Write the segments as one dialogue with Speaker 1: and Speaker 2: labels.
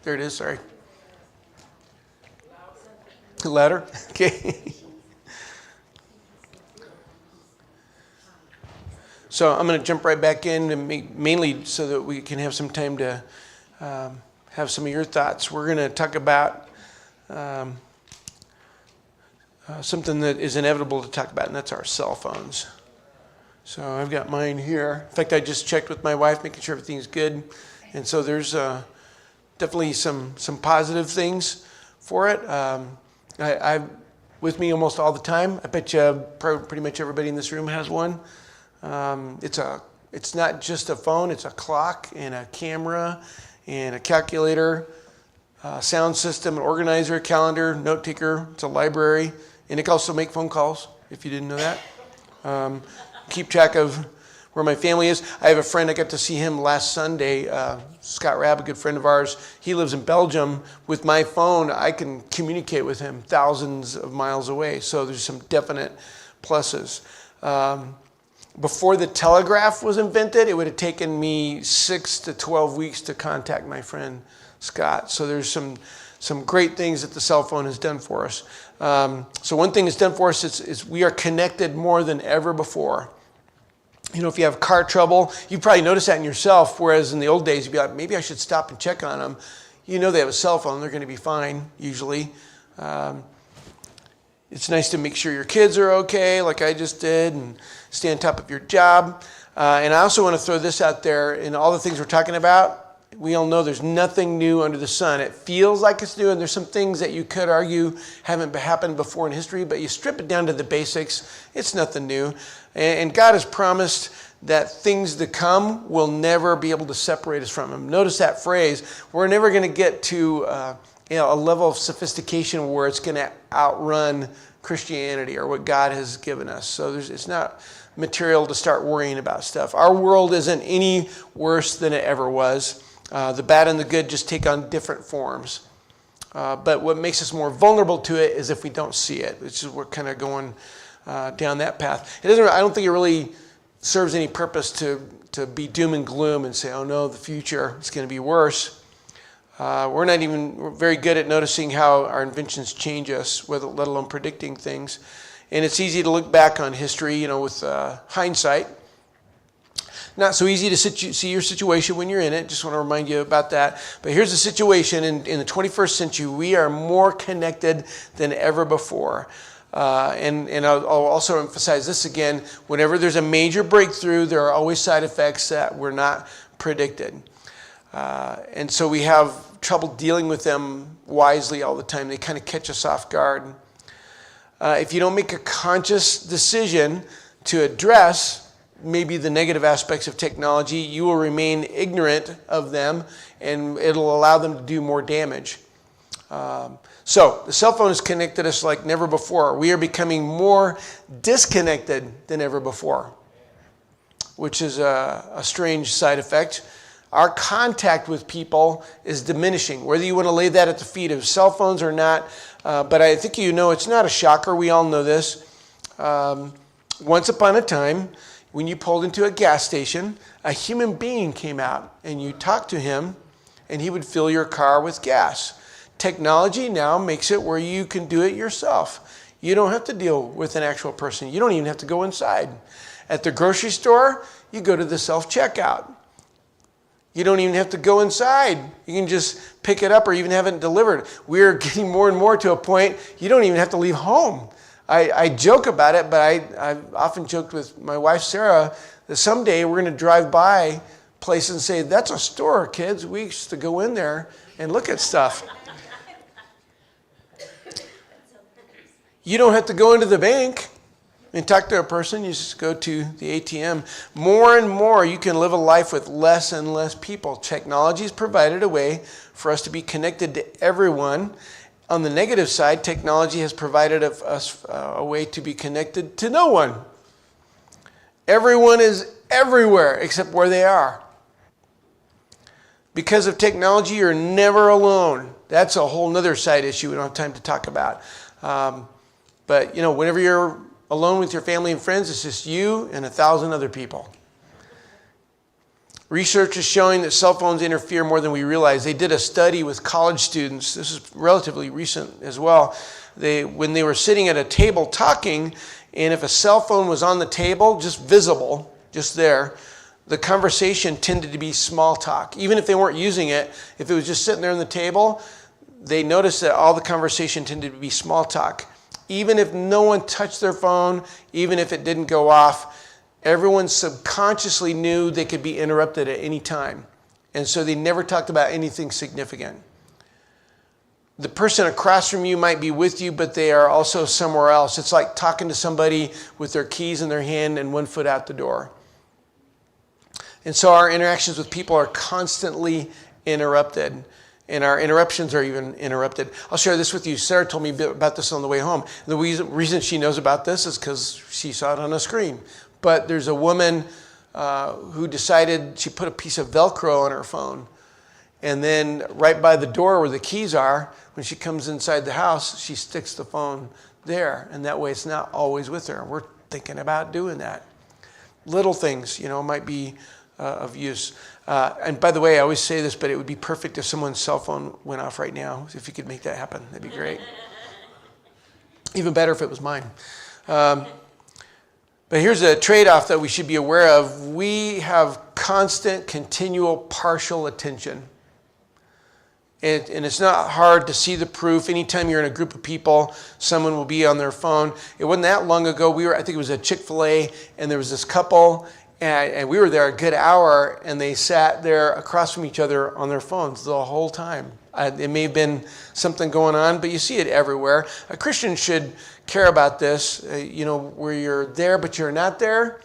Speaker 1: There it is, sorry. Louder? Okay. So I'm going to jump right back in, and mainly so that we can have some time to have some of your thoughts. We're going to talk about something that is inevitable to talk about, and that's our cell phones. So I've got mine here. In fact, I just checked with my wife, making sure everything's good. And so there's definitely some positive things for it. I've with me almost all the time. I bet you pretty much everybody in this room has one. It's not just a phone, it's a clock and a camera and a calculator, sound system, an organizer, calendar, note taker. It's a library, and it can also make phone calls, if you didn't know that. Keep track of where my family is. I have a friend, I got to see him last Sunday, Scott Rabb, a good friend of ours. He lives in Belgium. With my phone, I can communicate with him thousands of miles away, so there's some definite pluses. Before the telegraph was invented, it would have taken me 6 to 12 weeks to contact my friend Scott. So there's some great things that the cell phone has done for us. So one thing it's done for us is we are connected more than ever before. You know, if you have car trouble, you probably notice that in yourself, whereas in the old days, you'd be like, maybe I should stop and check on them. You know they have a cell phone, they're going to be fine, usually. It's nice to make sure your kids are okay, like I just did, and stay on top of your job. And I also want to throw this out there. In all the things we're talking about, we all know there's nothing new under the sun. It feels like it's new, and there's some things that you could argue haven't happened before in history, but you strip it down to the basics, it's nothing new. And God has promised that things to come will never be able to separate us from Him. Notice that phrase. We're never going to get to a level of sophistication where it's going to outrun Christianity or what God has given us. So it's not material to start worrying about stuff. Our world isn't any worse than it ever was. The bad and the good just take on different forms. But what makes us more vulnerable to it is if we don't see it. It's just we're kind of going down that path. I don't think it really serves any purpose to be doom and gloom and say, oh no, the future is going to be worse. We're not even very good at noticing how our inventions change us, let alone predicting things. And it's easy to look back on history, with hindsight. Not so easy to see your situation when you're in it. Just want to remind you about that. But here's the situation. In the 21st century, we are more connected than ever before. And I'll also emphasize this again. Whenever there's a major breakthrough, there are always side effects that were not predicted. And so we have trouble dealing with them wisely all the time. They kind of catch us off guard. If you don't make a conscious decision to address maybe the negative aspects of technology, you will remain ignorant of them, and it'll allow them to do more damage. So the cell phone has connected us like never before. We are becoming more disconnected than ever before, which is a strange side effect. Our contact with people is diminishing, whether you want to lay that at the feet of cell phones or not. But I think it's not a shocker. We all know this. Once upon a time, when you pulled into a gas station, a human being came out and you talked to him and he would fill your car with gas. Technology now makes it where you can do it yourself. You don't have to deal with an actual person. You don't even have to go inside. At the grocery store, you go to the self-checkout. You don't even have to go inside. You can just pick it up or even have it delivered. We're getting more and more to a point you don't even have to leave home. I joke about it, but I've often joked with my wife, Sarah, that someday we're going to drive by places and say, that's a store, kids. We used to go in there and look at stuff. You don't have to go into the bank and talk to a person. You just go to the ATM. More and more, you can live a life with less and less people. Technology has provided a way for us to be connected to everyone. On the negative side, technology has provided us a way to be connected to no one. Everyone is everywhere except where they are. Because of technology, you're never alone. That's a whole other side issue we don't have time to talk about. But whenever you're alone with your family and friends, it's just you and 1,000 other people. Research is showing that cell phones interfere more than we realize. They did a study with college students. This is relatively recent as well. When they were sitting at a table talking, and if a cell phone was on the table, just visible, just there, the conversation tended to be small talk. Even if they weren't using it, if it was just sitting there on the table, they noticed that all the conversation tended to be small talk. Even if no one touched their phone, even if it didn't go off, everyone subconsciously knew they could be interrupted at any time. And so they never talked about anything significant. The person across from you might be with you, but they are also somewhere else. It's like talking to somebody with their keys in their hand and 1 foot out the door. And so our interactions with people are constantly interrupted. And our interruptions are even interrupted. I'll share this with you. Sarah told me about this on the way home. The reason she knows about this is because she saw it on a screen. But there's a woman who decided she put a piece of Velcro on her phone. And then right by the door where the keys are, when she comes inside the house, she sticks the phone there. And that way it's not always with her. We're thinking about doing that. Little things, might be of use. And by the way, I always say this, but it would be perfect if someone's cell phone went off right now. If you could make that happen, that'd be great. Even better if it was mine. But here's a trade-off that we should be aware of. We have constant, continual, partial attention. And it's not hard to see the proof. Anytime you're in a group of people, someone will be on their phone. It wasn't that long ago. I think it was at Chick-fil-A, and there was this couple, and we were there a good hour, and they sat there across from each other on their phones the whole time. It may have been something going on, but you see it everywhere. A Christian should care about this, where you're there but you're not there.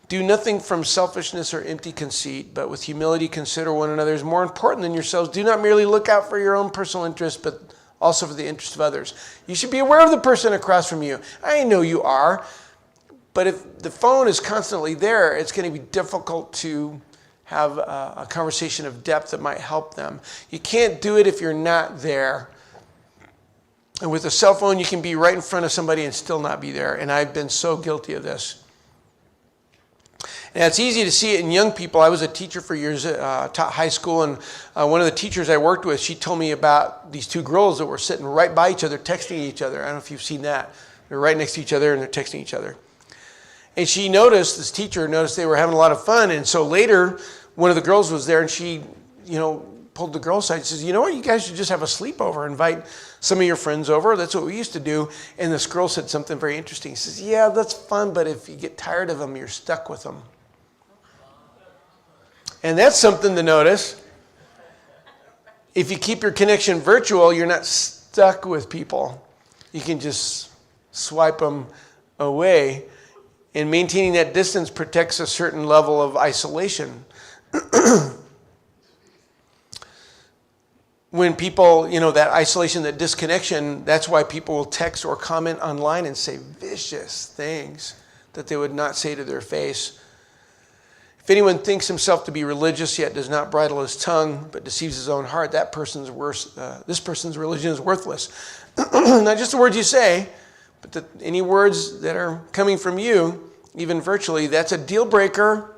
Speaker 1: Do nothing from selfishness or empty conceit, but with humility consider one another as more important than yourselves. Do not merely look out for your own personal interest, but also for the interest of others. You should be aware of the person across from you. I know you are, but if the phone is constantly there, it's going to be difficult to have a conversation of depth that might help them. You can't do it if you're not there. And with a cell phone, you can be right in front of somebody and still not be there. And I've been so guilty of this. And it's easy to see it in young people. I was a teacher for years, taught high school, and one of the teachers I worked with, she told me about these two girls that were sitting right by each other, texting each other. I don't know if you've seen that. They're right next to each other, and they're texting each other. And this teacher noticed they were having a lot of fun, and so later, one of the girls was there, and she, pulled the girl aside and says, you know what, you guys should just have a sleepover, invite some of your friends over. That's what we used to do. And this girl said something very interesting. She says, yeah, that's fun, but if you get tired of them, you're stuck with them. And that's something to notice. If you keep your connection virtual, you're not stuck with people. You can just swipe them away. And maintaining that distance protects a certain level of isolation. When people, that isolation, that disconnection, that's why people will text or comment online and say vicious things that they would not say to their face. If anyone thinks himself to be religious yet does not bridle his tongue but deceives his own heart, this person's religion is worthless. Not just the words you say, but any words that are coming from you, even virtually, that's a deal breaker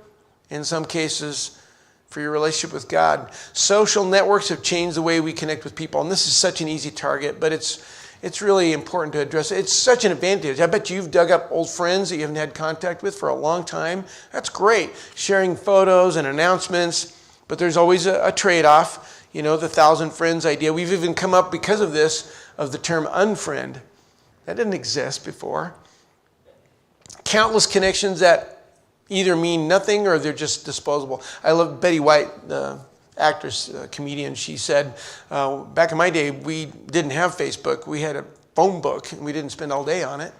Speaker 1: in some cases for your relationship with God. Social networks have changed the way we connect with people, and this is such an easy target, but it's really important to address it. It's such an advantage. I bet you've dug up old friends that you haven't had contact with for a long time. That's great. Sharing photos and announcements, but there's always a trade-off. The 1,000 friends idea. We've even come up because of this, of the term unfriend. That didn't exist before. Countless connections that either mean nothing or they're just disposable. I love Betty White, the actress, comedian. She said, back in my day, we didn't have Facebook. We had a phone book, and we didn't spend all day on it.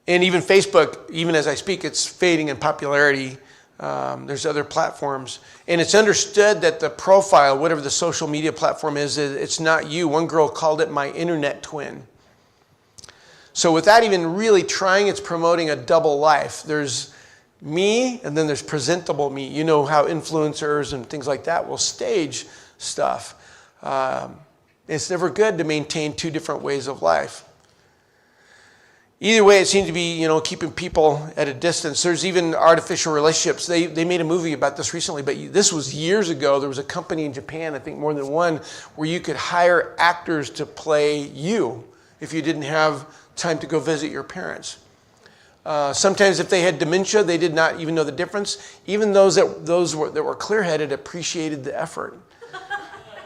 Speaker 1: And even Facebook, even as I speak, it's fading in popularity. There's other platforms. And it's understood that the profile, whatever the social media platform is, it's not you. One girl called it my internet twin. So without even really trying, it's promoting a double life. There's me, and then there's presentable me. You know how influencers and things like that will stage stuff. It's never good to maintain two different ways of life. Either way, it seems to be, keeping people at a distance. There's even artificial relationships. They made a movie about this recently, but this was years ago. There was a company in Japan, I think more than one, where you could hire actors to play you if you didn't have time to go visit your parents. Sometimes if they had dementia, they did not even know the difference. Even those that were clear-headed appreciated the effort.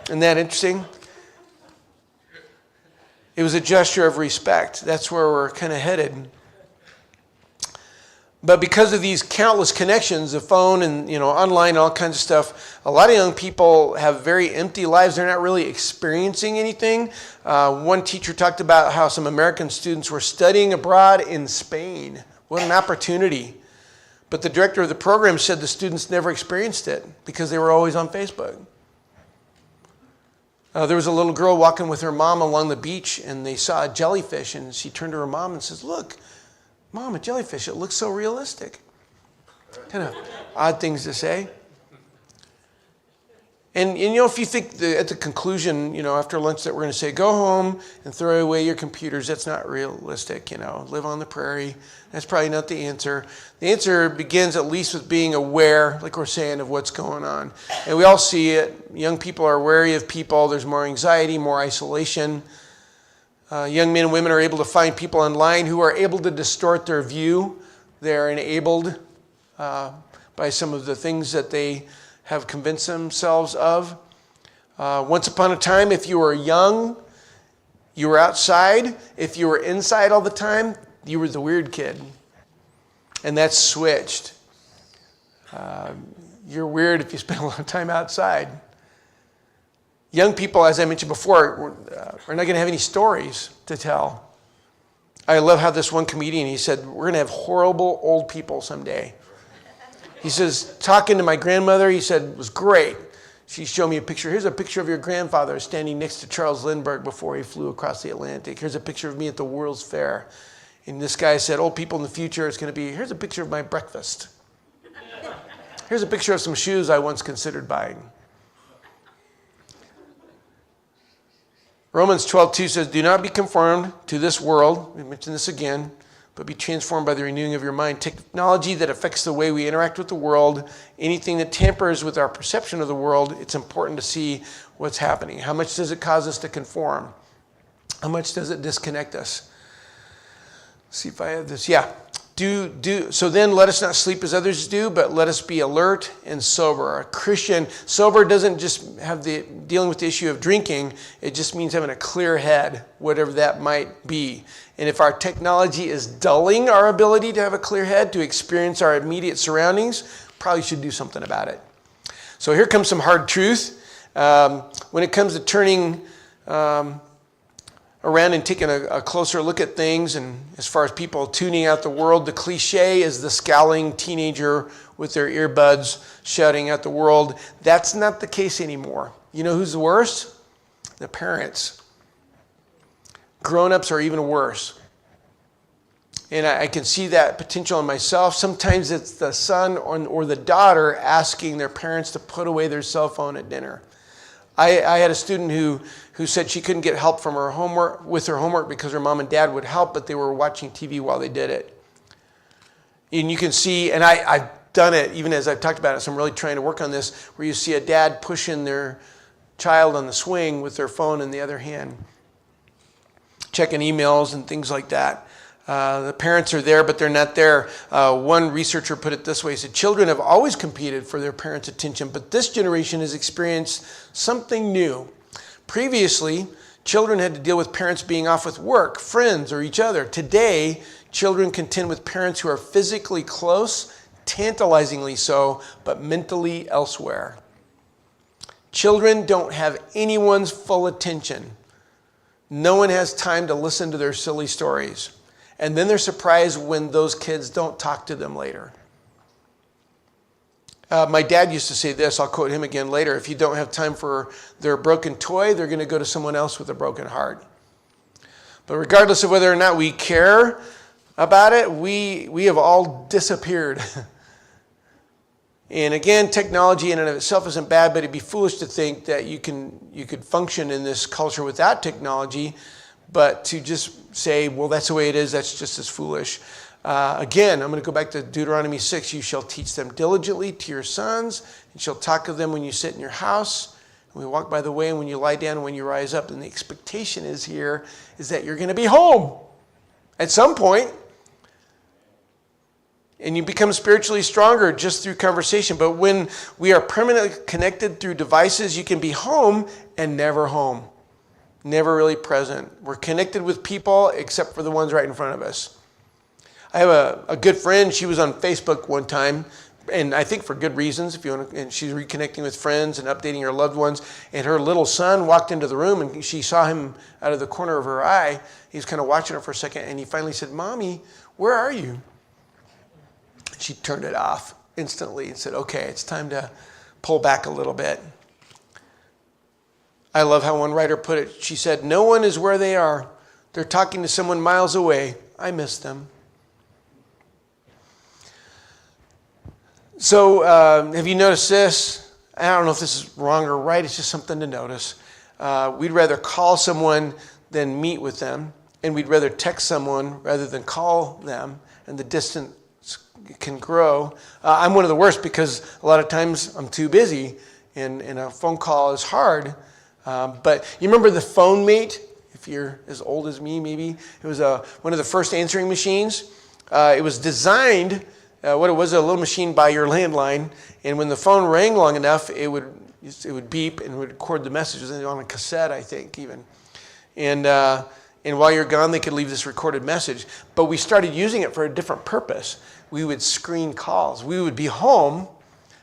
Speaker 1: Isn't that interesting? It was a gesture of respect. That's where we're kind of headed. But because of these countless connections, the phone and online, all kinds of stuff, a lot of young people have very empty lives. They're not really experiencing anything. One teacher talked about how some American students were studying abroad in Spain. What an opportunity. But the director of the program said the students never experienced it because they were always on Facebook. There was a little girl walking with her mom along the beach, and they saw a jellyfish, and she turned to her mom and says, "Look, Mom, a jellyfish, it looks so realistic." Kind of odd things to say. And if you think at the conclusion, after lunch that we're going to say, go home and throw away your computers, that's not realistic, live on the prairie. That's probably not the answer. The answer begins at least with being aware, like we're saying, of what's going on. And we all see it. Young people are wary of people. There's more anxiety, more isolation. Young men and women are able to find people online who are able to distort their view. They're enabled by some of the things that they have convinced themselves of. Once upon a time, if you were young, you were outside. If you were inside all the time, you were the weird kid. And that's switched. You're weird if you spend a lot of time outside. Young people, as I mentioned before, are not going to have any stories to tell. I love how this one comedian, he said, we're going to have horrible old people someday. He says, talking to my grandmother, he said, was great. She showed me a picture. Here's a picture of your grandfather standing next to Charles Lindbergh before he flew across the Atlantic. Here's a picture of me at the World's Fair. And this guy said, old people in the future, it's going to be, here's a picture of my breakfast. Here's a picture of some shoes I once considered buying. Romans 12:2 says, do not be conformed to this world. We mentioned this again. But be transformed by the renewing of your mind. Technology that affects the way we interact with the world, anything that tampers with our perception of the world, it's important to see what's happening. How much does it cause us to conform? How much does it disconnect us? Let's see if I have this. Yeah. So then let us not sleep as others do, but let us be alert and sober. A Christian, sober doesn't just have dealing with the issue of drinking. It just means having a clear head, whatever that might be. And if our technology is dulling our ability to have a clear head, to experience our immediate surroundings, probably should do something about it. So here comes some hard truth. When it comes to turning around and taking a closer look at things, and as far as people tuning out the world, the cliche is the scowling teenager with their earbuds shouting at the world. That's not the case anymore. You know who's the worst? The parents. Grown-ups are even worse. And I can see that potential in myself. Sometimes it's the son or the daughter asking their parents to put away their cell phone at dinner. I had a student who said she couldn't get help from her homework because her mom and dad would help, but they were watching TV while they did it. And you can see, and I've done it, even as I've talked about it, so I'm really trying to work on this, where you see a dad pushing their child on the swing with their phone in the other hand, checking emails and things like that. The parents are there, but they're not there. One researcher put it this way. He said, children have always competed for their parents' attention, but this generation has experienced something new. Previously, children had to deal with parents being off with work, friends, or each other. Today, children contend with parents who are physically close, tantalizingly so, but mentally elsewhere. Children don't have anyone's full attention. No one has time to listen to their silly stories. And then they're surprised when those kids don't talk to them later. My dad used to say this, I'll quote him again later, if you don't have time for their broken toy, they're going to go to someone else with a broken heart. But regardless of whether or not we care about it, we have all disappeared. And again, technology in and of itself isn't bad, but it'd be foolish to think that you could function in this culture without technology. But to just say, well, that's the way it is, that's just as foolish. Again, I'm going to go back to Deuteronomy 6. You shall teach them diligently to your sons, and shall talk of them when you sit in your house, when you walk by the way, and when you lie down, and when you rise up. And the expectation is here is that you're going to be home at some point. And you become spiritually stronger just through conversation. But when we are permanently connected through devices, you can be home and never home. Never really present. We're connected with people except for the ones right in front of us. I have a good friend. She was on Facebook one time, and I think for good reasons. If you want to, and she's reconnecting with friends and updating her loved ones. And her little son walked into the room, and she saw him out of the corner of her eye. He was kind of watching her for a second, and he finally said, "Mommy, where are you?" She turned it off instantly and said, "Okay, it's time to pull back a little bit." I love how one writer put it. She said, "No one is where they are. They're talking to someone miles away. I miss them." So have you noticed this? I don't know if this is wrong or right. It's just something to notice. We'd rather call someone than meet with them. And we'd rather text someone rather than call them. And the distance can grow. I'm one of the worst because a lot of times I'm too busy. And a phone call is hard. But you remember the phone mate? If you're as old as me, maybe. It was one of the first answering machines. It was designed... what it was, a little machine by your landline, and when the phone rang long enough, it would beep and would record the messages on a cassette, I think, even. And while you're gone, they could leave this recorded message. But we started using it for a different purpose. We would screen calls. We would be home,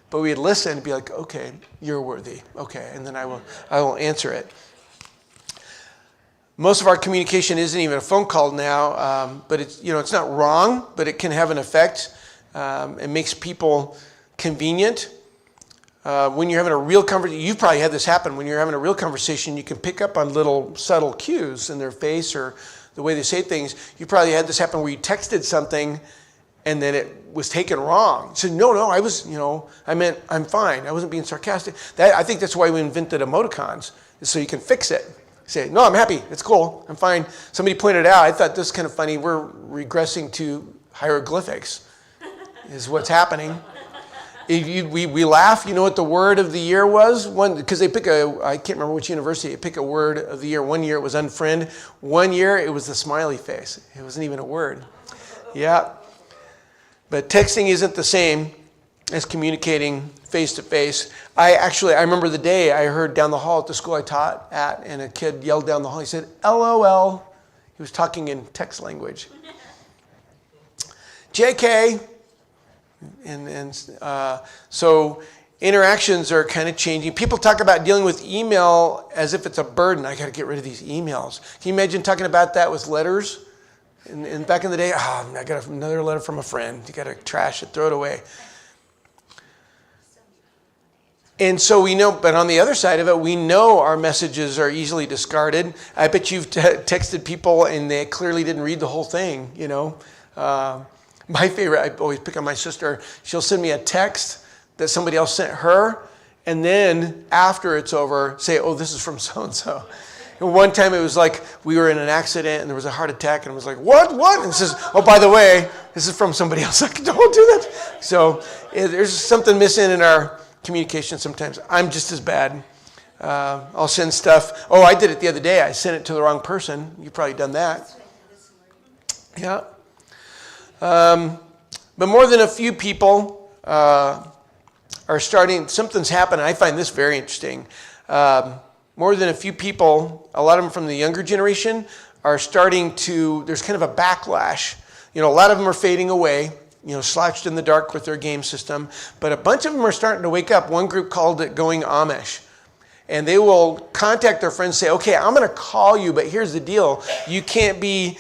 Speaker 1: but we'd listen and be like, "Okay, you're worthy. Okay," and then I will answer it. Most of our communication isn't even a phone call now, but it's not wrong, but it can have an effect. It makes people convenient. When you're having a real conversation, you've probably had this happen. When you're having a real conversation, you can pick up on little subtle cues in their face or the way they say things. You probably had this happen where you texted something and then it was taken wrong. You said, no, I meant I'm fine. I wasn't being sarcastic. I think that's why we invented emoticons, is so you can fix it. Say, "No, I'm happy. It's cool. I'm fine." Somebody pointed out, I thought this is kind of funny. We're regressing to hieroglyphics. Is what's happening. We laugh. You know what the word of the year was? Because they pick I can't remember which university, they pick a word of the year. One year it was unfriend. One year it was the smiley face. It wasn't even a word. Yeah. But texting isn't the same as communicating face to face. I remember the day I heard down the hall at the school I taught at, and a kid yelled down the hall. He said, "LOL." He was talking in text language. JK. So interactions are kind of changing. People talk about dealing with email as if it's a burden. I got to get rid of these emails. Can you imagine talking about that with letters? And back in the day, I got another letter from a friend. You got to trash it, throw it away. And so we know, but on the other side of it, we know our messages are easily discarded. I bet you've texted people and they clearly didn't read the whole thing, My favorite, I always pick on my sister. She'll send me a text that somebody else sent her, and then after it's over, say, "Oh, this is from so-and-so." And one time it was like we were in an accident and there was a heart attack, and I was like, What? And it says, "Oh, by the way, this is from somebody else." Like, don't do that. So there's something missing in our communication sometimes. I'm just as bad. I'll send stuff. Oh, I did it the other day. I sent it to the wrong person. You've probably done that. Yeah. But more than a few people are starting, something's happened. I find this very interesting. More than a few people, a lot of them from the younger generation, are starting to, there's kind of a backlash. A lot of them are fading away, slouched in the dark with their game system. But a bunch of them are starting to wake up. One group called it going Amish. And they will contact their friends, say, "Okay, I'm going to call you, but here's the deal. You can't be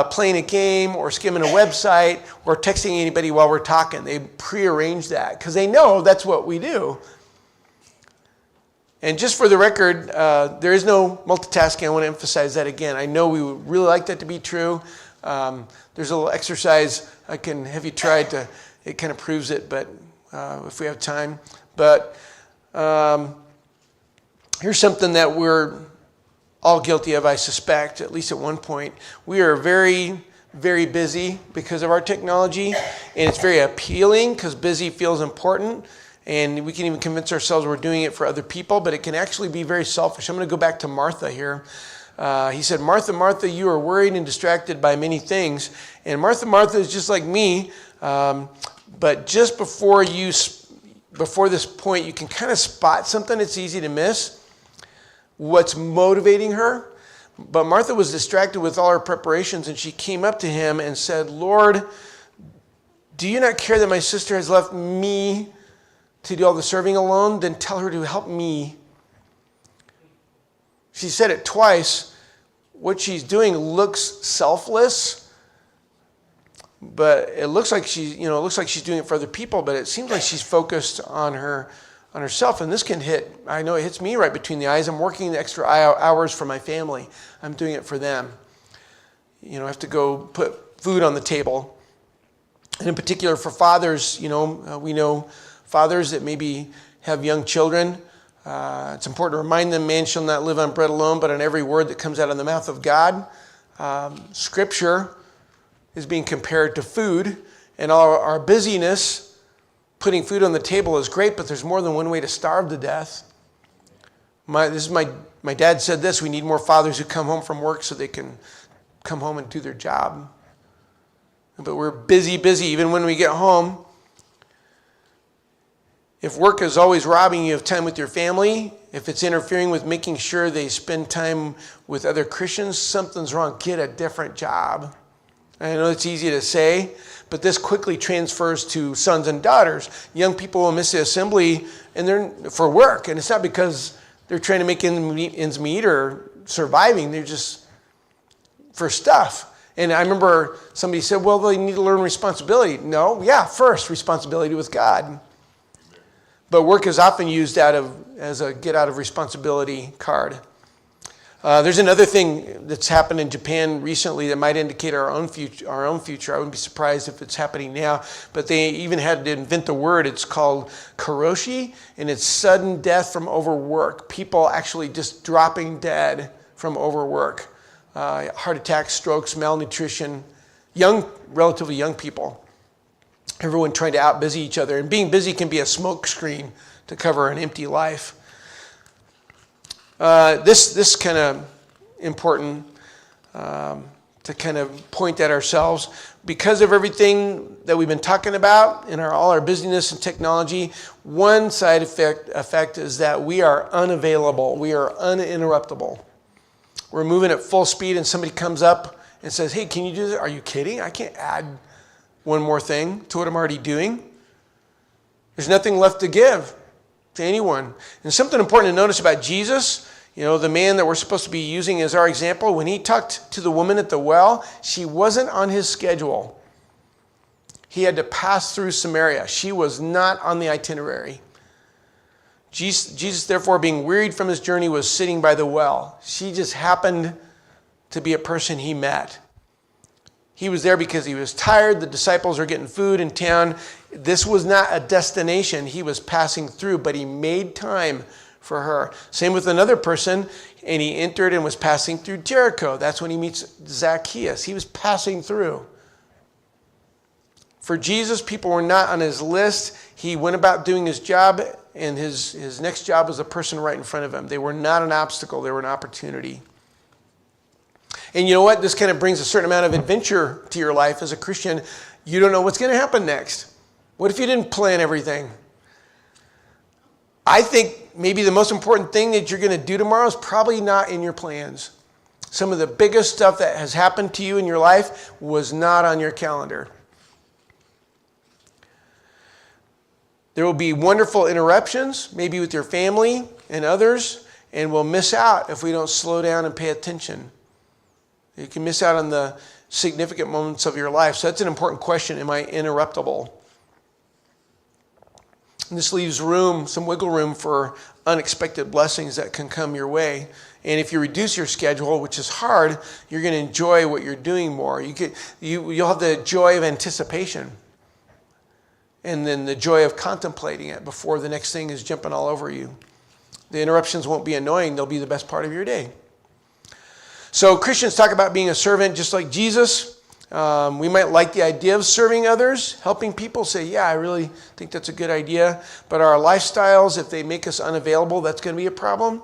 Speaker 1: playing a game or skimming a website or texting anybody while we're talking." They prearrange that because they know that's what we do. And just for the record, there is no multitasking. I want to emphasize that again. I know we would really like that to be true. There's a little exercise I can have you tried to, it kind of proves it, but if we have time. But here's something that we're all guilty of, I suspect, at least at one point. We are very, very busy because of our technology, and it's very appealing because busy feels important, and we can even convince ourselves we're doing it for other people, but it can actually be very selfish. I'm going to go back to Martha here. He said, Martha, Martha, you are worried and distracted by many things. And Martha, Martha is just like me, but just before this point, you can kind of spot something that's easy to miss. What's motivating her? But Martha was distracted with all her preparations, and she came up to him and said, Lord, do you not care that my sister has left me to do all the serving alone? Then tell her to help me. She said it twice. What she's doing looks selfless, but it looks like she's doing it for other people, but it seems like she's focused on herself. And this can hit, I know it hits me right between the eyes. I'm working the extra hours for my family. I'm doing it for them. I have to go put food on the table. And in particular for fathers, we know fathers that maybe have young children. It's important to remind them, man shall not live on bread alone, but on every word that comes out of the mouth of God. Scripture is being compared to food, and our busyness, putting food on the table is great, but there's more than one way to starve to death. My dad said this: we need more fathers who come home from work so they can come home and do their job. But we're busy, even when we get home. If work is always robbing you of time with your family, if it's interfering with making sure they spend time with other Christians, something's wrong. Get a different job. I know it's easy to say, but this quickly transfers to sons and daughters. Young people will miss the assembly and they're for work, and it's not because they're trying to make ends meet or surviving. They're just for stuff. And I remember somebody said, well, they need to learn responsibility. No, first responsibility with God. But work is often used as a get out of responsibility card. There's another thing that's happened in Japan recently that might indicate our own future. I wouldn't be surprised if it's happening now. But they even had to invent the word. It's called karoshi, and it's sudden death from overwork. People actually just dropping dead from overwork. Heart attacks, strokes, malnutrition. Relatively young people. Everyone trying to out-busy each other. And being busy can be a smoke screen to cover an empty life. This kind of important to kind of point at ourselves. Because of everything that we've been talking about in all our busyness and technology, one side effect is that we are unavailable. We are uninterruptible. We're moving at full speed and somebody comes up and says, hey, can you do this? Are you kidding? I can't add one more thing to what I'm already doing. There's nothing left to give to anyone. And something important to notice about Jesus, the man that we're supposed to be using as our example, when he talked to the woman at the well, she wasn't on his schedule. He had to pass through Samaria. She was not on the itinerary. Jesus, therefore, being wearied from his journey, was sitting by the well. She just happened to be a person he met. He was there because he was tired. The disciples are getting food in town. This was not a destination. He was passing through, but he made time for her. Same with another person, and he entered and was passing through Jericho. That's when he meets Zacchaeus. He was passing through. For Jesus, people were not on his list. He went about doing his job, and his next job was the person right in front of him. They were not an obstacle. They were an opportunity. And you know what? This kind of brings a certain amount of adventure to your life as a Christian. You don't know what's going to happen next. What if you didn't plan everything? I think maybe the most important thing that you're going to do tomorrow is probably not in your plans. Some of the biggest stuff that has happened to you in your life was not on your calendar. There will be wonderful interruptions, maybe with your family and others, and we'll miss out if we don't slow down and pay attention. You can miss out on the significant moments of your life. So that's an important question. Am I interruptible? And this leaves some wiggle room for unexpected blessings that can come your way. And if you reduce your schedule, which is hard, you're going to enjoy what you're doing more. You'll have the joy of anticipation. And then the joy of contemplating it before the next thing is jumping all over you. The interruptions won't be annoying. They'll be the best part of your day. So Christians talk about being a servant just like Jesus. We might like the idea of serving others, helping people, say, yeah, I really think that's a good idea. But our lifestyles, if they make us unavailable, that's going to be a problem.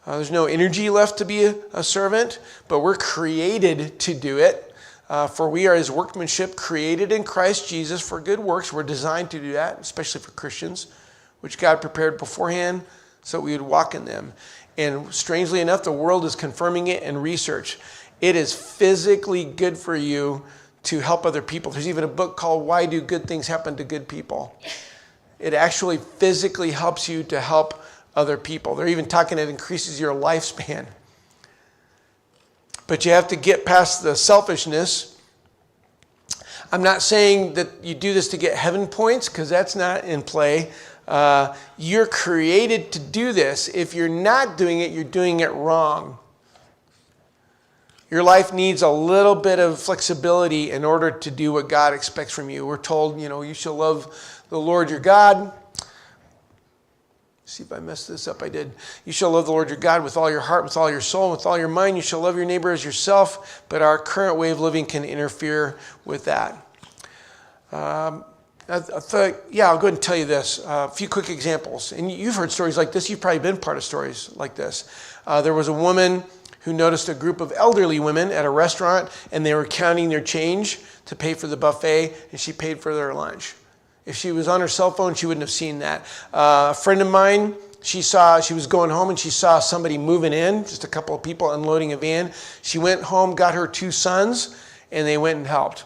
Speaker 1: There's no energy left to be a servant, but we're created to do it. For we are his workmanship, created in Christ Jesus for good works. We're designed to do that, especially for Christians, which God prepared beforehand so we would walk in them. And strangely enough, the world is confirming it in research. It is physically good for you to help other people. There's even a book called Why Do Good Things Happen to Good People? It actually physically helps you to help other people. They're even talking it increases your lifespan. But you have to get past the selfishness. I'm not saying that you do this to get heaven points, because that's not in play. You're created to do this. If you're not doing it, you're doing it wrong. Your life needs a little bit of flexibility in order to do what God expects from you. We're told, you shall love the Lord your God. See if I messed this up. I did. You shall love the Lord your God with all your heart, with all your soul, with all your mind. You shall love your neighbor as yourself. But our current way of living can interfere with that. I thought, I'll go ahead and tell you this. A few quick examples. And you've heard stories like this. You've probably been part of stories like this. There was a woman who noticed a group of elderly women at a restaurant, and they were counting their change to pay for the buffet, and she paid for their lunch. If she was on her cell phone, she wouldn't have seen that. A friend of mine, she was going home and she saw somebody moving in, just a couple of people unloading a van. She went home, got her 2 sons, and they went and helped.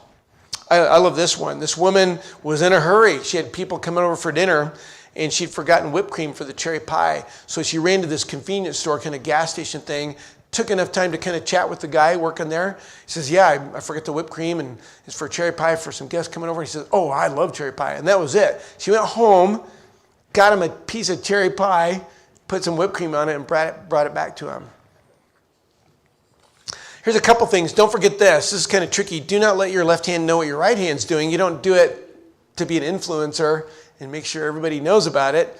Speaker 1: I love this one. This woman was in a hurry. She had people coming over for dinner, and she'd forgotten whipped cream for the cherry pie. So she ran to this convenience store, kind of gas station thing, took enough time to kind of chat with the guy working there. He says, I forgot the whipped cream, and it's for cherry pie for some guests coming over. He says, oh, I love cherry pie. And that was it. She went home, got him a piece of cherry pie, put some whipped cream on it, and brought it back to him. Here's a couple things. Don't forget this. This is kind of tricky. Do not let your left hand know what your right hand's doing. You don't do it to be an influencer and make sure everybody knows about it.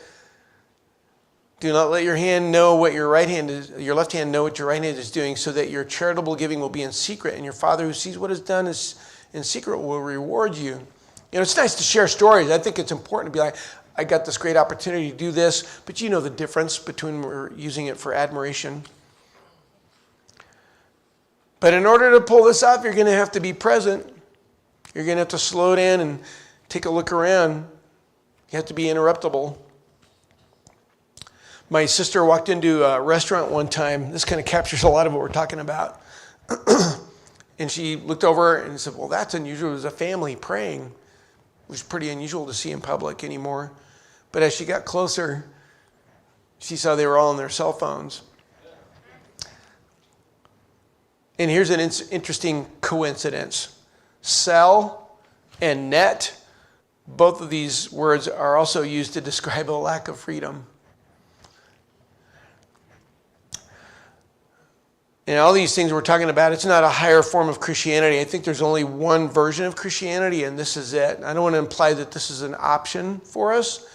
Speaker 1: Do not let your hand know what your left hand know what your right hand is doing, so that your charitable giving will be in secret, and your Father who sees what is done in secret will reward you. It's nice to share stories. I think it's important to be like, I got this great opportunity to do this, but you know the difference between we're using it for admiration. But in order to pull this off, you're going to have to be present. You're going to have to slow down and take a look around. You have to be interruptible. My sister walked into a restaurant one time. This kind of captures a lot of what we're talking about. And she looked over and said, well, that's unusual. It was a family praying. It was pretty unusual to see in public anymore. But as she got closer, she saw they were all on their cell phones. And here's an interesting coincidence. Cell and net, both of these words are also used to describe a lack of freedom. And all these things we're talking about, it's not a higher form of Christianity. I think there's only one version of Christianity, and this is it. I don't want to imply that this is an option for us.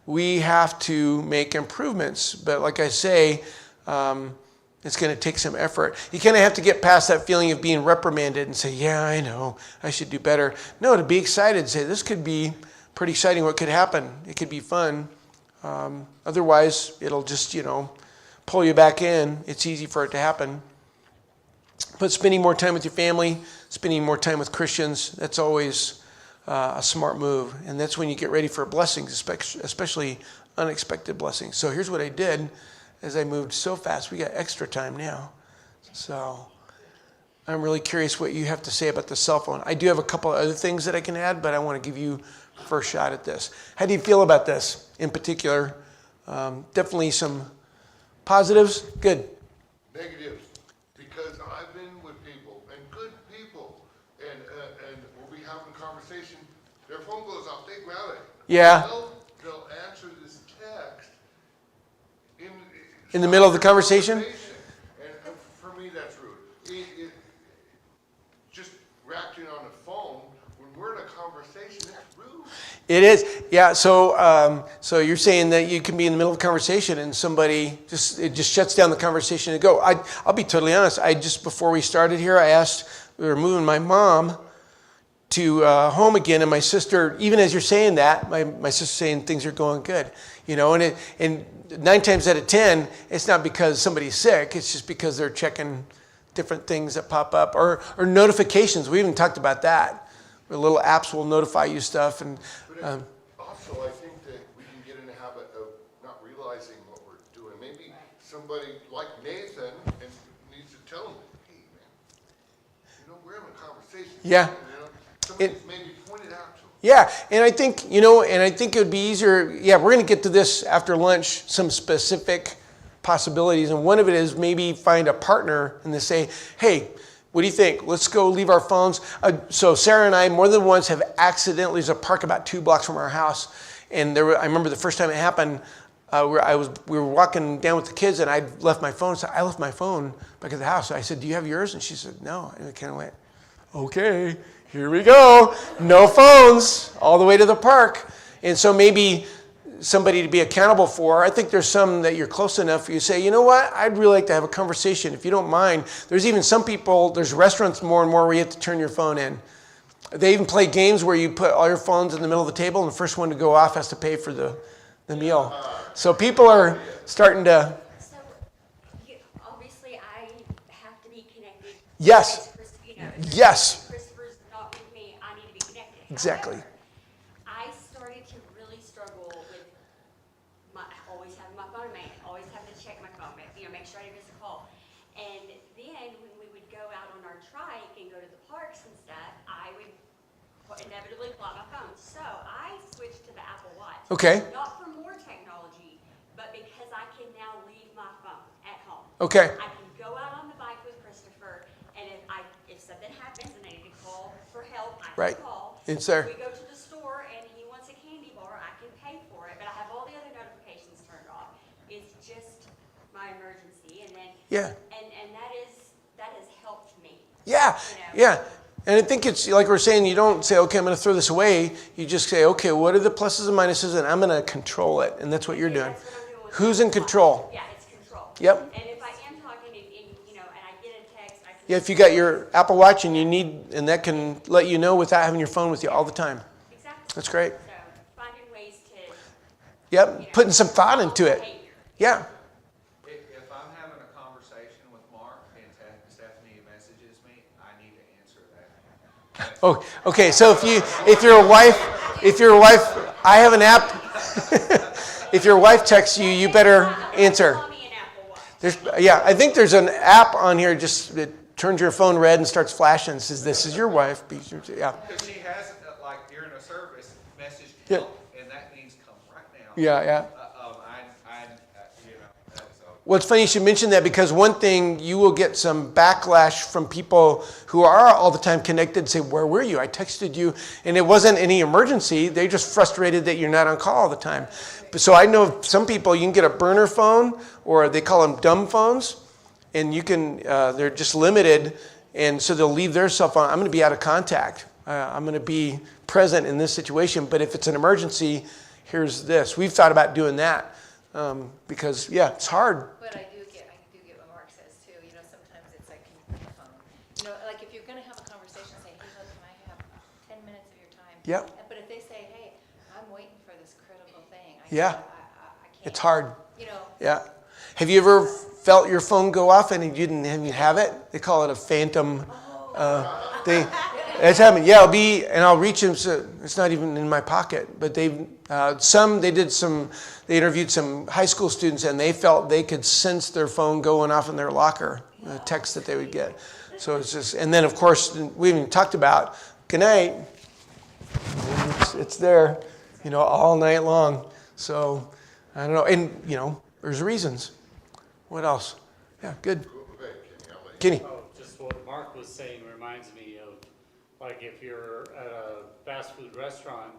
Speaker 1: We have to make improvements. But like I say, it's going to take some effort. You kind of have to get past that feeling of being reprimanded and say, yeah, I know, I should do better. No, to be excited and say, this could be pretty exciting what could happen. It could be fun. Otherwise, it'll just, pull you back in. It's easy for it to happen. But spending more time with your family, spending more time with Christians, that's always a smart move. And that's when you get ready for blessings, especially unexpected blessings. So here's what I did as I moved so fast. We got extra time now. So I'm really curious what you have to say about the cell phone. I do have a couple of other things that I can add, but I want to give you first shot at this. How do you feel about this in particular? Definitely some positives. Good.
Speaker 2: Negatives. Because I've been with people, and good people, and we'll be having a conversation, their phone goes off, they grab it.
Speaker 1: Yeah.
Speaker 2: They'll answer this text
Speaker 1: in the middle of the conversation?
Speaker 2: And for me, that's rude. Just reacting on the phone, when we're in a conversation, this room.
Speaker 1: It is, yeah. So you're saying that you can be in the middle of a conversation and somebody it just shuts down the conversation and go. I'll be totally honest. Before we started here, we were moving my mom to home again, and my sister. Even as you're saying that, my sister's saying things are going good, and 9 times out of 10, it's not because somebody's sick. It's just because they're checking different things that pop up or notifications. We even talked about that. The little apps will notify you stuff. And
Speaker 2: also, I think that we can get in the habit of not realizing what we're doing. Maybe somebody like Nathan needs to tell him, hey, man, we're having a conversation.
Speaker 1: Yeah.
Speaker 2: Somebody's maybe pointed out to him.
Speaker 1: Yeah, and I think, it would be easier. Yeah, we're going to get to this after lunch, some specific possibilities. And one of it is maybe find a partner and they say, hey, what do you think? Let's go leave our phones. So Sarah and I more than once have accidentally, there's a park about 2 blocks from our house. And I remember the first time it happened, we were walking down with the kids and I'd left my phone. So I left my phone back at the house. So I said, do you have yours? And she said, no. And I kind of went, okay, here we go. No phones all the way to the park. And so maybe somebody to be accountable for. I think there's some that you're close enough. You say, you know what? I'd really like to have a conversation. If you don't mind, there's even some people, there's restaurants more and more where you have to turn your phone in. They even play games where you put all your phones in the middle of the table and the first one to go off has to pay for the meal. So people are starting to...
Speaker 3: So, obviously I have to be connected.
Speaker 1: Yes. Yes.
Speaker 3: Christopher's not with me. I need to be connected.
Speaker 1: Exactly.
Speaker 3: However, I started to really struggle with always having my phone in my hand, always having to check my phone, make sure I didn't miss a call. And then when we would go out on our trike and go to the parks and stuff, I would inevitably pull out my phone. So I switched to the Apple Watch.
Speaker 1: Okay.
Speaker 3: Not for more technology, but because I can now leave my phone at home.
Speaker 1: Okay.
Speaker 3: I can go out on the bike with Christopher, and if something happens and I need to call for help, I can
Speaker 1: Right.
Speaker 3: call.
Speaker 1: It's there.
Speaker 3: If we go to the store and he wants a candy bar, I can pay for it, but I have all the other notifications turned off. It's just my emergency, and then
Speaker 1: Yeah.
Speaker 3: and that has helped me.
Speaker 1: Yeah. Yeah. And I think it's like we're saying, you don't say, okay, I'm going to throw this away. You just say, okay, what are the pluses and minuses? And I'm going to control it. And that's what you're doing.
Speaker 3: That's what I'm doing with
Speaker 1: Who's
Speaker 3: my
Speaker 1: in control?
Speaker 3: Yeah, it's control.
Speaker 1: Yep.
Speaker 3: And if I am talking and I get a text, I can.
Speaker 1: Yeah, if you got your Apple Watch and that can let you know without having your phone with you all the time.
Speaker 3: Exactly.
Speaker 1: That's great.
Speaker 3: So finding ways to.
Speaker 1: Yep, putting some thought into it.
Speaker 3: Behavior.
Speaker 1: Yeah.
Speaker 4: If I'm having a conversation with Mark and Stephanie messages me, I need to answer that.
Speaker 1: Oh, okay. So if you're a wife, I have an app. If your wife texts you, you better answer.
Speaker 3: Call me an Apple Watch.
Speaker 1: I think there's an app on here just that turns your phone red and starts flashing and says, "This is your wife." Yeah.
Speaker 4: Because she has, during a service, message
Speaker 1: Yeah.
Speaker 4: help, and that means come right now.
Speaker 1: Yeah.
Speaker 4: So.
Speaker 1: Well, it's funny you should mention that because one thing, you will get some backlash from people who are all the time connected and say, where were you? I texted you, and it wasn't any emergency. They're just frustrated that you're not on call all the time. So I know some people, you can get a burner phone, or they call them dumb phones, and you can, they're just limited, and so they'll leave their cell phone. I'm going to be out of contact. I'm going to be present in this situation, but if it's an emergency, here's this. We've thought about doing that because, it's hard.
Speaker 5: But I do get what Mark says too. Sometimes it's like, can you put the phone? Like if you're going to have a conversation, say, hey, look, can I have 10 minutes of your time?
Speaker 1: Yep.
Speaker 5: But if they say, hey, I'm waiting for this critical thing, I
Speaker 1: Yeah.
Speaker 5: can't.
Speaker 1: It's hard.
Speaker 5: You know.
Speaker 1: Yeah. Have you ever felt your phone go off and you didn't have it? They call it a phantom thing. It's happened. Yeah, I'll reach them. So it's not even in my pocket. But they interviewed some high school students and they felt they could sense their phone going off in their locker, the text that they would get. So it's just, and then of course we even talked about good night. It's there, all night long. So I don't know, and there's reasons. What else? Yeah, good. Kenny.
Speaker 6: Oh, just what Mark was saying reminds me of, like if you're at a fast food restaurant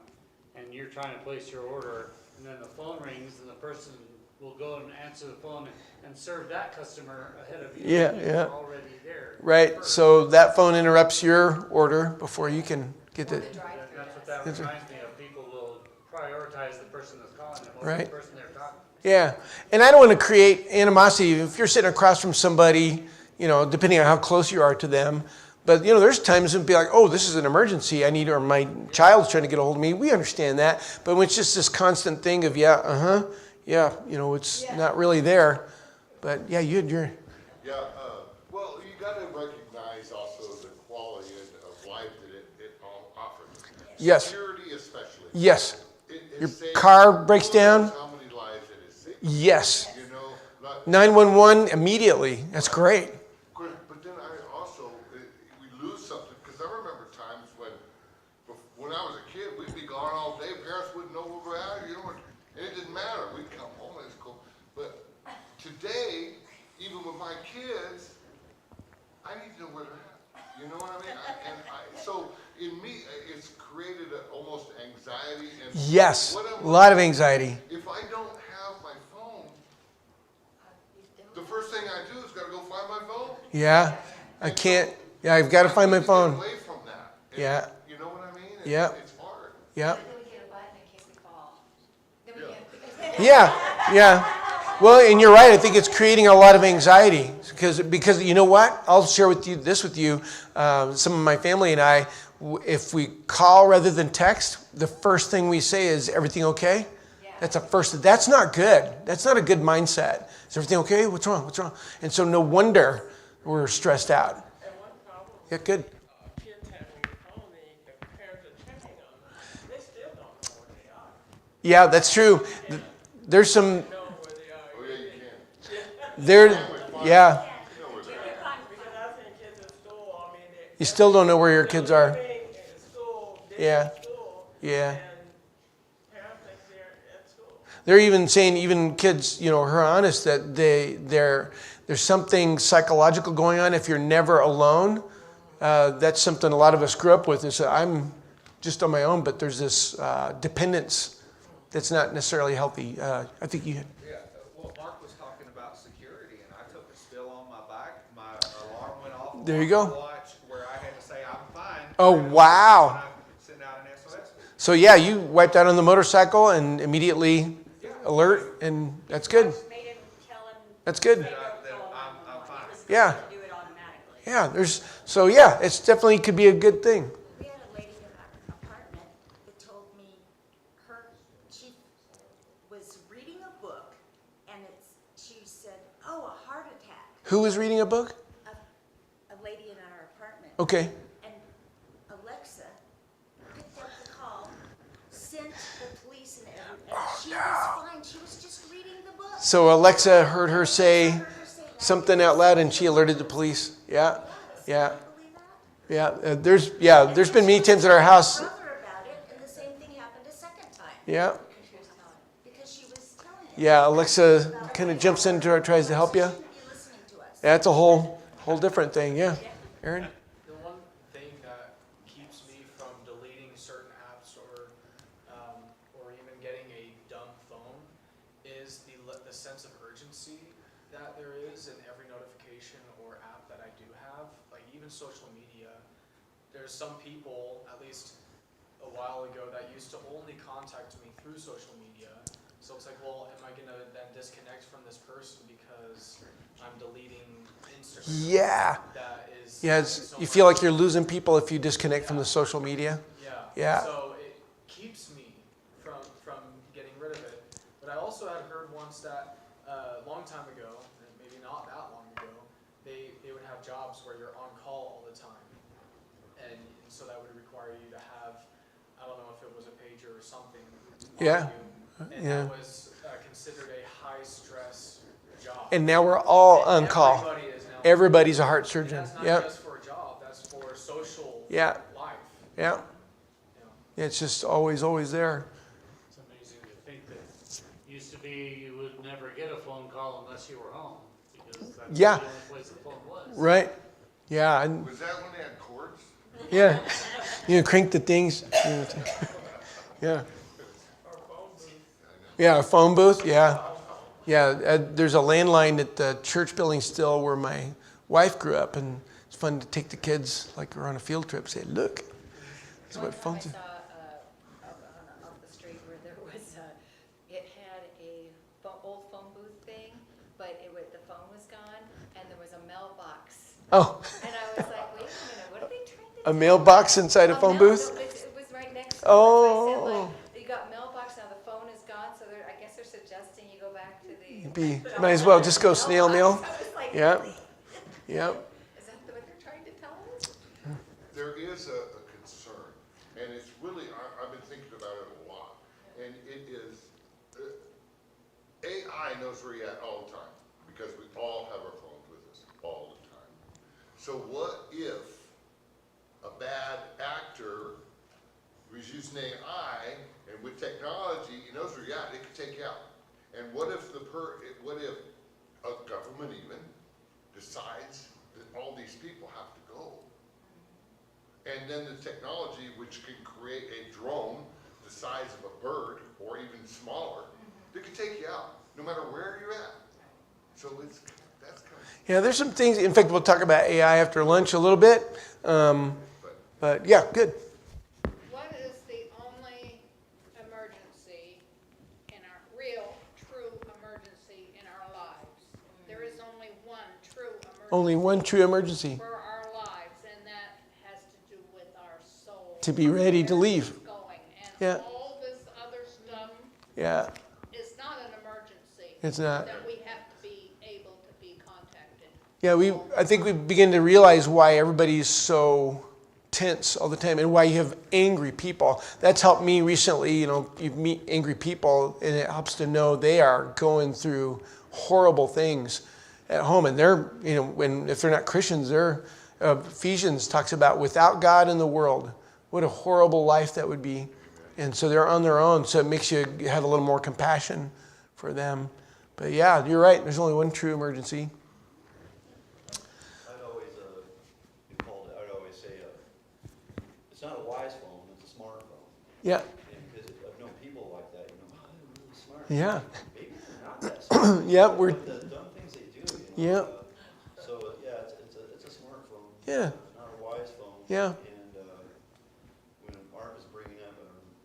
Speaker 6: and you're trying to place your order, and then the phone rings and the person will go and answer the phone and serve that customer ahead of you.
Speaker 1: Yeah,
Speaker 6: and
Speaker 1: yeah.
Speaker 6: you're already there.
Speaker 1: Right,
Speaker 6: first.
Speaker 1: so that phone interrupts your order before you can get it.
Speaker 6: That's what that reminds me of people will prioritize the person that's calling them over
Speaker 1: Right.
Speaker 6: the person they're talking to.
Speaker 1: Yeah, and I don't want to create animosity. If you're sitting across from somebody, depending on how close you are to them, but there's times when be like, oh, this is an emergency. I need, or my child's trying to get a hold of me. We understand that, but when it's just this constant thing of it's not really there. But yeah, you're
Speaker 2: Yeah, well, you gotta recognize also the quality of life that it offers.
Speaker 1: Yes.
Speaker 2: Security especially.
Speaker 1: yes,
Speaker 2: It
Speaker 1: Your
Speaker 2: saves-
Speaker 1: car breaks
Speaker 2: who knows
Speaker 1: down?
Speaker 2: How many lives it has saved,
Speaker 1: yes.
Speaker 2: like,
Speaker 1: 911 immediately. That's great.
Speaker 2: but then I also, we lose something, because I remember times when I was a kid, we'd be gone all day, parents wouldn't know where we're at, and it didn't matter, we'd come home and it's cool. But today, even with my kids, I need to know where they're at, you know what I mean? So in me, it's created almost anxiety and.
Speaker 1: Yes,
Speaker 2: what
Speaker 1: a lot of anxiety.
Speaker 2: If I don't have my phone, the first thing I do is gotta go find my phone.
Speaker 1: Yeah, I can't. Yeah, I've got to find my
Speaker 2: I need
Speaker 1: phone.
Speaker 2: get away from that. And
Speaker 1: Yeah.
Speaker 2: You know what I mean?
Speaker 1: Yeah.
Speaker 2: It's hard.
Speaker 1: Yeah.
Speaker 5: Then we get a button in case we fall. Then we get.
Speaker 1: Yeah, yeah. Well, and you're right. I think it's creating a lot of anxiety because you know what? I'll share with you. Some of my family and I, if we call rather than text, the first thing we say is, "Everything okay?"
Speaker 5: Yeah.
Speaker 1: That's not good. That's not a good mindset. Is everything okay? What's wrong? What's wrong? And so no wonder we're stressed out.
Speaker 7: And one problem,
Speaker 1: Yeah, good.
Speaker 7: kids having a phone, the parents are checking on them, they still don't know where they are.
Speaker 1: Yeah, that's true. There's some
Speaker 7: Know where they are.
Speaker 2: Oh, yeah, you can.
Speaker 1: there. Yeah,
Speaker 7: Because I've seen kids in school, I mean,
Speaker 1: you still don't know where your kids are.
Speaker 7: they're in school, they're
Speaker 1: Yeah.
Speaker 7: in school,
Speaker 1: Yeah.
Speaker 7: and parents think they're at school.
Speaker 1: They're even saying, even kids, are honest that there's something psychological going on if you're never alone. That's something a lot of us grew up with. Is I'm just on my own, but there's this dependence that's not necessarily healthy. I think you.
Speaker 4: Yeah, well, Mark was talking about security, and I took a spill on my bike, my alarm went off.
Speaker 1: There you go.
Speaker 4: on my watch, where I had to say, I'm fine.
Speaker 1: Oh,
Speaker 4: Right away
Speaker 1: wow.
Speaker 4: when I sent out an SOS.
Speaker 1: So yeah, you wiped out on the motorcycle and immediately alert, and that's good.
Speaker 3: Made him tell him.
Speaker 1: That's good.
Speaker 3: they
Speaker 4: That
Speaker 3: don't go
Speaker 4: I'm
Speaker 3: along.
Speaker 4: fine.
Speaker 3: He was
Speaker 1: Yeah.
Speaker 3: going to do it automatically.
Speaker 1: Yeah. It's definitely could be a good thing.
Speaker 8: We had a lady in our apartment that told me she was reading a book and she said, oh, a heart attack.
Speaker 1: Who was reading a book?
Speaker 8: A lady in our apartment.
Speaker 1: Okay.
Speaker 8: And Alexa picked up the call, sent the police and everything. She was fine. She was just reading the book.
Speaker 1: So Alexa heard her say
Speaker 8: Heard her say that.
Speaker 1: something out loud, and she alerted the police. Yeah. Yeah.
Speaker 8: Can you believe that?
Speaker 1: There's been many times at our house.
Speaker 8: Brother about it, and the same thing happened a second time.
Speaker 1: Yeah.
Speaker 8: Because she was telling him.
Speaker 1: Yeah. Alexa kind of jumps into her, tries to help you.
Speaker 8: She shouldn't be listening to us.
Speaker 1: That's a whole different thing. Yeah. Aaron.
Speaker 9: The one thing that keeps me from deleting certain apps or even getting a dumb phone is the sense of urgency that there is in every notification or app that I do have. Like even social media, there's some people, at least a while ago, that used to only contact me through social media. So it's like, well, am I gonna then disconnect from this person because I'm deleting Instagram?
Speaker 1: Yeah.
Speaker 9: That is.
Speaker 1: Yeah. You feel like you're losing people if you disconnect from the social media.
Speaker 9: Yeah.
Speaker 1: Yeah.
Speaker 9: So it keeps me from getting rid of it. But I also had heard once that a long time ago, and maybe not that long ago, they would have jobs where you're on call all the time, and so that would require you to have, I don't know if it was a pager or something. on
Speaker 1: Yeah.
Speaker 9: you, and
Speaker 1: Yeah.
Speaker 9: that was considered a high stress job.
Speaker 1: And now we're all on call.
Speaker 9: Everybody is now.
Speaker 1: Everybody's a heart
Speaker 9: And
Speaker 1: surgeon.
Speaker 9: that's not
Speaker 1: Yep.
Speaker 9: just for a job. That's for social
Speaker 1: Yeah.
Speaker 9: life.
Speaker 1: Yeah.
Speaker 9: You know.
Speaker 1: It's just always there.
Speaker 6: It's amazing to think that used to be you would never get a phone call unless you were home because that's
Speaker 1: Yeah.
Speaker 6: the only place the phone was.
Speaker 1: Right. Yeah. And
Speaker 2: Was that when they had cords?
Speaker 1: yeah. Crank the things. Yeah. Yeah, a phone booth. Yeah. Yeah. There's a landline at the church building still where my wife grew up, and it's fun to take the kids like we're on a field trip. Say, look, this is what
Speaker 5: One time
Speaker 1: phones.
Speaker 5: I saw mailbox.
Speaker 1: Oh,
Speaker 5: And I was like, wait a minute, what are they trying to
Speaker 1: a
Speaker 5: do?
Speaker 1: mailbox inside a phone booth?
Speaker 5: No, it was right next to it.
Speaker 1: Oh.
Speaker 5: So I said, like, you got mailbox, now the phone is gone, so I guess they're suggesting you go back to the.
Speaker 1: Might as well just go snail mail.
Speaker 5: I was like,
Speaker 1: Yep.
Speaker 5: really?
Speaker 1: Yep.
Speaker 5: Is that what they're trying to tell us?
Speaker 2: There is a concern, and it's really, I've been thinking about it a lot, and it is, AI knows where you're at all the time, because we all have our phones with us all the time. So what if a bad actor was using AI, and with technology, it knows where you're at, it could take you out. And what if what if a government even decides that all these people have to go? And then the technology, which can create a drone the size of a bird or even smaller, that can take you out, no matter where you're at. So that's kind of.
Speaker 1: Yeah, there's some things. In fact, we'll talk about AI after lunch a little bit. But yeah, good.
Speaker 10: What is the only emergency in our, real, true emergency in our lives? There is only one true emergency.
Speaker 1: Only one true emergency.
Speaker 10: For our lives, and that has to do with our soul.
Speaker 1: To be ready to
Speaker 10: Where
Speaker 1: leave.
Speaker 10: it's going. And
Speaker 1: Yeah.
Speaker 10: all this other stuff
Speaker 1: Yeah,
Speaker 10: is not an emergency.
Speaker 1: it's not.
Speaker 10: That we have to be able to be contacted.
Speaker 1: Yeah, I think we begin to realize why everybody's so tense all the time and why you have angry people. That's helped me recently. You meet angry people and it helps to know they are going through horrible things at home. And they're, if they're not Christians, Ephesians talks about without God in the world, what a horrible life that would be. And so they're on their own. So it makes you have a little more compassion for them. But yeah, you're right. There's only one true emergency.
Speaker 11: I'd always say, it's not a wise phone, it's a smartphone.
Speaker 1: Yeah.
Speaker 11: Because I've known people like that, oh, they're really smart.
Speaker 1: Yeah.
Speaker 11: Maybe they're not that smart.
Speaker 1: Yeah,
Speaker 11: But the dumb things they do,
Speaker 1: Yeah.
Speaker 11: So, yeah, it's a smartphone.
Speaker 1: Yeah.
Speaker 11: Not a wise phone.
Speaker 1: Yeah.
Speaker 11: And, when Mark was bringing up,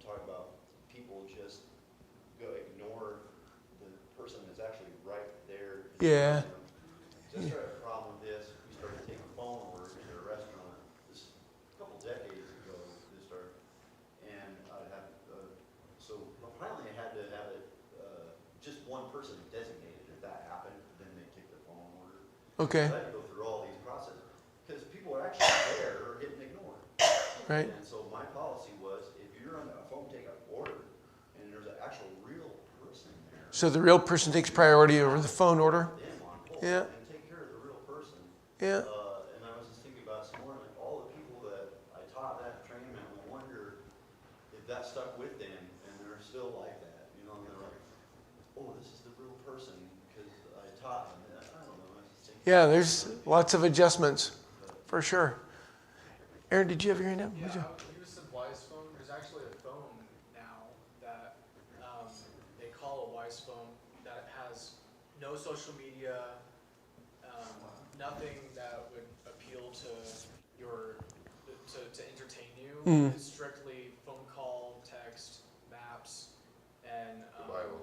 Speaker 11: talking about people just ignore the person that's actually right there.
Speaker 1: Yeah.
Speaker 11: Just started a problem with this. We started taking phone orders into a restaurant this a couple decades ago. And I'd have so finally I had to have it just one person designated. If that happened, then they take the phone order.
Speaker 1: Okay.
Speaker 11: So I had to go through all these processes because people are actually there or getting ignored.
Speaker 1: Right.
Speaker 11: And so my policy was, if you're on a phone take an order and there's an actual real person there.
Speaker 1: So the real person takes priority over the phone order?
Speaker 11: Them on hold.
Speaker 1: Yeah.
Speaker 11: And take care of the real person.
Speaker 1: Yeah.
Speaker 11: And I was just thinking about some more, like all the people that I taught that training, and I wonder if that stuck with them, and they're still like that, and they're like, oh, this is the real person, because I taught them. And I don't know, I was just thinking.
Speaker 1: Yeah, there's lots of adjustments, for sure. Aaron, did you have your hand up?
Speaker 9: Yeah,
Speaker 1: Would you?
Speaker 9: you said wise phone. There's actually a phone now that they call a wise phone that has no social media, nothing that would appeal to to entertain you.
Speaker 1: Mm.
Speaker 9: It's strictly phone call, text, maps, and
Speaker 2: The Bible.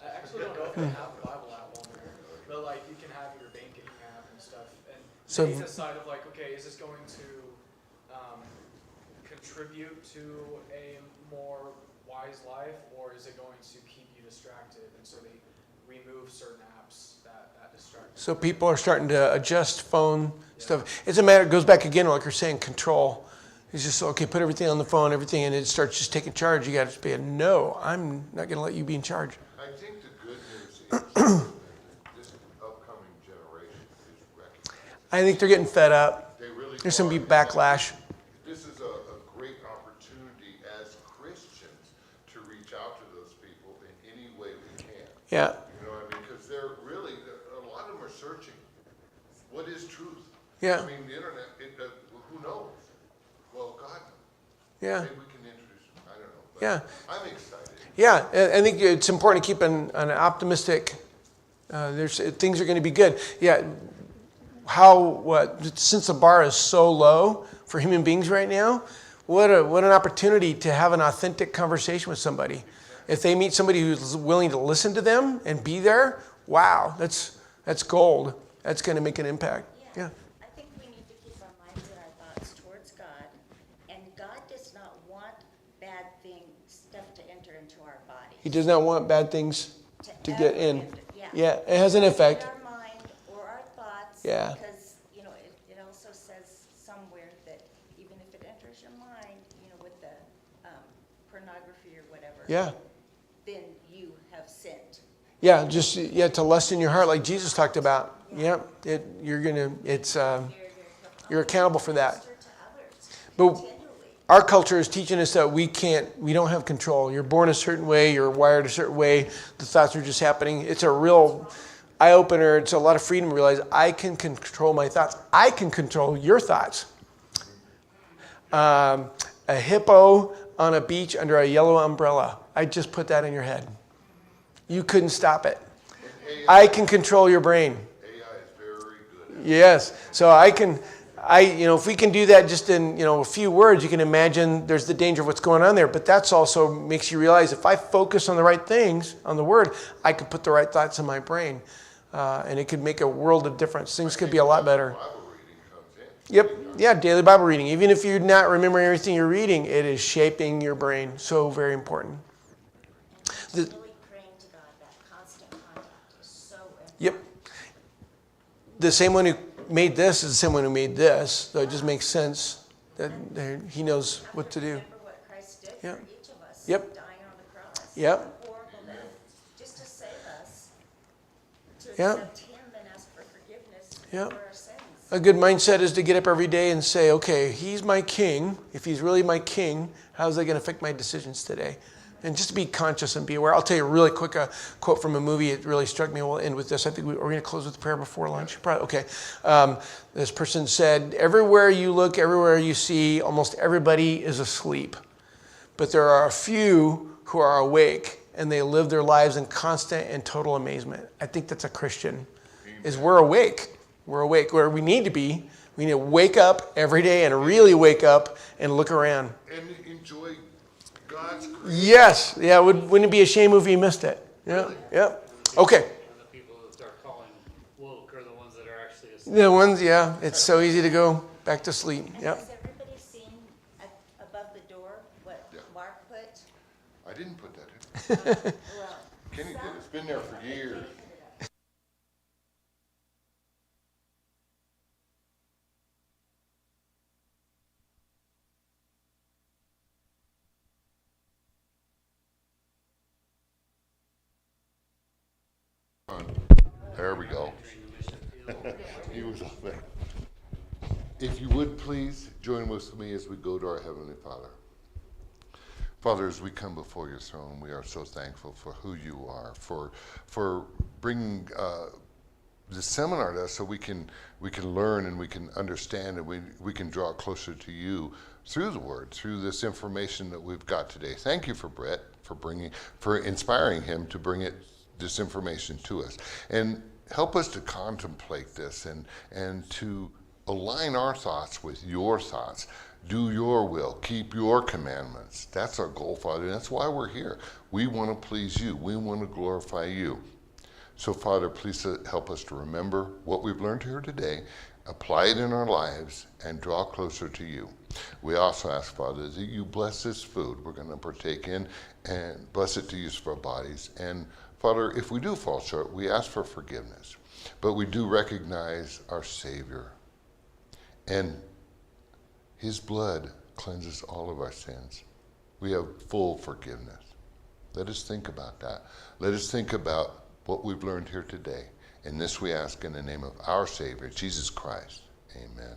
Speaker 9: I actually don't know if they have the Bible app on there, but like you can have your banking app and stuff, and
Speaker 1: So-
Speaker 9: they decide of like, okay, is this going to contribute to a more wise life, or is it going to keep you distracted? And so they remove certain apps that distract you.
Speaker 1: So people are starting to adjust phone stuff. It's a matter, it goes back again, like you're saying, control. It's just, okay, put everything on the phone, everything, and it starts just taking charge. You got to be, no, I'm not going to let you be in charge.
Speaker 2: I think the good news is that this upcoming generation is recognizing.
Speaker 1: I think they're getting fed up.
Speaker 2: They really
Speaker 1: There's going to be
Speaker 2: are.
Speaker 1: backlash.
Speaker 2: This is a great opportunity as Christians to reach out to those people in any way we can.
Speaker 1: Yeah.
Speaker 2: You know what I mean? Because they're really, a lot of them are searching. What is truth?
Speaker 1: Yeah.
Speaker 2: I mean, the internet, who knows? Well, God knows.
Speaker 1: Yeah.
Speaker 2: Maybe we can introduce them. I don't know. But
Speaker 1: Yeah.
Speaker 2: I'm excited.
Speaker 1: Yeah, I think it's important to keep an optimistic, things are going to be good. Yeah, since the bar is so low for human beings right now, what an opportunity to have an authentic conversation with somebody. If they meet somebody who's willing to listen to them and be there, wow, that's gold. That's going to make an impact. Yeah.
Speaker 8: I think we need to keep our minds and our thoughts towards God. And God does not want bad things, stuff to enter into our body.
Speaker 1: He does not want bad things to get
Speaker 8: ever
Speaker 1: in.
Speaker 8: enter. Yeah.
Speaker 1: Yeah, it has an effect.
Speaker 8: In our mind or our thoughts.
Speaker 1: Yeah.
Speaker 8: Because, it also says somewhere that even if it enters your mind, with the pornography or whatever.
Speaker 1: Yeah.
Speaker 8: Then you have sinned.
Speaker 1: Yeah, just to lust in your heart, like Jesus talked about. Yeah, you're accountable for that.
Speaker 8: Minister to others
Speaker 1: But
Speaker 8: continually.
Speaker 1: our culture is teaching us that we don't have control. You're born a certain way, you're wired a certain way. The thoughts are just happening. It's a real eye opener. It's a lot of freedom to realize I can control my thoughts. I can control your thoughts. A hippo on a beach under a yellow umbrella. I just put that in your head. You couldn't stop it. I can control your brain.
Speaker 2: AI is very good.
Speaker 1: Yes. So if we can do that just in, a few words, you can imagine there's the danger of what's going on there. But that's also makes you realize if I focus on the right things, on the word, I could put the right thoughts in my brain. And it could make a world of difference. Things could be a lot better.
Speaker 2: Bible reading comes in.
Speaker 1: Yep. Yeah, daily Bible reading. Even if you're not remembering everything you're reading, it is shaping your brain. So very important.
Speaker 8: Really praying to God, that constant contact is so important.
Speaker 1: Yep. The same one who made this is the same one who made this. So it just makes sense that he knows what to do.
Speaker 8: Remember what Christ did
Speaker 1: Yep.
Speaker 8: for each of us.
Speaker 1: Yep.
Speaker 8: Dying on the cross.
Speaker 1: Yep.
Speaker 8: Horrible death. Just to save us. To
Speaker 1: Yep.
Speaker 8: accept him and ask for forgiveness
Speaker 1: Yep.
Speaker 8: for our sins.
Speaker 1: A good mindset is to get up every day and say, okay, he's my king. If he's really my king, how's that going to affect my decisions today? And just to be conscious and be aware. I'll tell you really quick a quote from a movie. It really struck me. We'll end with this. I think we're going to close with prayer before lunch. Probably, okay. This person said, everywhere you look, everywhere you see, almost everybody is asleep. But there are a few who are awake, and they live their lives in constant and total amazement. I think that's a Christian, is we're awake. We're awake where we need to be. We need to wake up every day and really wake up and look around.
Speaker 2: And enjoy God's creation.
Speaker 1: Yes. Yeah. Wouldn't it be a shame if you missed it? Yeah. Yep. Okay.
Speaker 6: And the people that are calling woke are the ones that are actually asleep.
Speaker 1: The ones, yeah. It's so easy to go back to sleep.
Speaker 8: And
Speaker 1: Yep.
Speaker 8: has everybody seen above the door what
Speaker 2: Yeah.
Speaker 8: Mark put?
Speaker 2: I didn't put that in.
Speaker 8: Well,
Speaker 2: Kenny did. It's been there for years. There we go. He was up there. If you would please join with me as we go to our Heavenly Father. Father, as we come before your throne, we are so thankful for who you are, for bringing this seminar to us so we can learn and we can understand and we can draw closer to you through the Word, through this information that we've got today. Thank you for Brett, for inspiring him to bring this information to us. And help us to contemplate this and to align our thoughts with your thoughts. Do your will, keep your commandments. That's our goal, Father, and that's why we're here. We want to please you. We want to glorify you. So, Father, please help us to remember what we've learned here today, apply it in our lives, and draw closer to you. We also ask, Father, that you bless this food we're going to partake in, and bless it to use for our bodies. And, Father, if we do fall short, we ask for forgiveness. But we do recognize our Savior. And his blood cleanses all of our sins. We have full forgiveness. Let us think about that. Let us think about what we've learned here today. And this we ask in the name of our Savior, Jesus Christ. Amen.